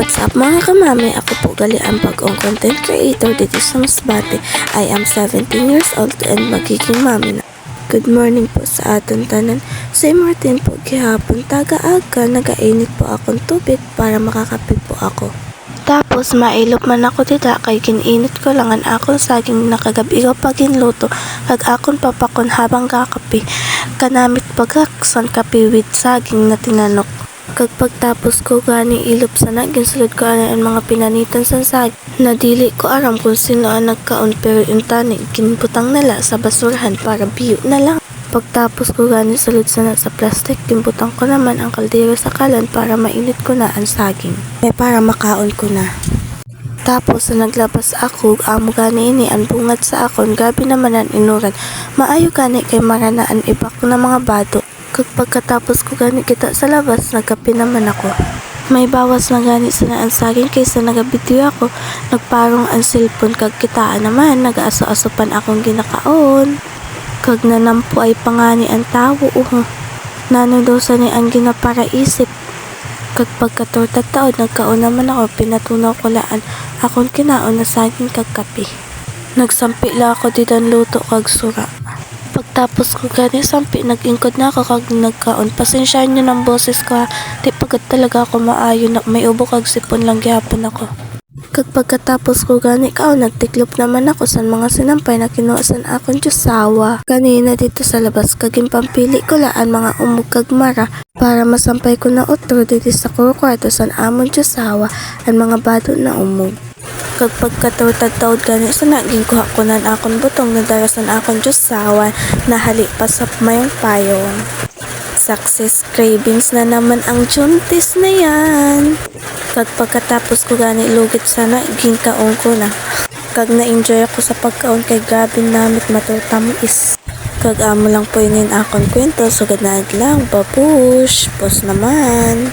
What's up mga kamami? Ako po gali ang bagong content creator dito sa Masbate. I am 17 years old and magiging mami na. Good morning po sa aton tanan. Sa Martin po gihapon taga-aga nagainit po akong tubig para makakape po ako. Tapos mailop man ako dita kay kininit ko lang ang akong saging nakagabi ko paginluto kag akon papakon habang kakape. Kanamit pagaksan kape with saging na tinanok. Kag pagtapos ko gani ilop sana ginsulod ko ang mga pinanitan sa saging. Nadili ko aram kung sino ang nagkaon pero yung tani ginbutang nala sa basurahan para biyo na lang. Pagtapos ko gani sulod sana sa plastic, gimbutang ko naman ang kaldero sa kalan para mainit ko na ang saging. Para makaon ko na. Tapos sa naglabas ako, amo gani ini ang bungad sa akon, gabi naman ang inuran. Maayo gani kay maranaan ibak na mga bato. Kag pagkatapos ko gani kita sa labas, nagkape naman ako. May bawas na gani sana ang saging kaysa nagabidyo ako. Nagparong ang cellphone kag kitaan naman, nag-aso-asopan akong ginakaon. Kag nanampo ay pangani ang tawo nano daw sa ni ang ginaparaisip. Kag pagkatortag taon nagkaon naman ako, pinatunaw ko laan akong kinaon na saging kag kape. Nagsampi la ako didan luto kag sura. Pagtapos ko gani sampi nagingkod na ako kag nagkaon. Pasensyahan nyo ng boses ko ha, di pagkat talaga ako maayo na may ubo kag sipon lang gihapon ako. Kag pagkatapos ko gani kao nagtiklop naman ako sa mga sinampay na kinuosan akong jusawa. Kanina dito sa labas kaging pampili ko laan mga umog kag mara para masampay ko na otro dito sa kwarto sa amon jusawa ang mga bato na umog. Kag pagkaturtag-taod gani sa naging kuha ko nan akong butong na darasan akong jusawa na hali pa sa mayong payong. Success cravings na naman ang chuntis na yan. Kag pagkatapos ko gani lugit sana ginkaon ko na. Kag na-enjoy ako sa pagkaon kay grabe namit matutamis. Kag amo lang po yun akong kwento. Sugad na lang babush. Pos naman.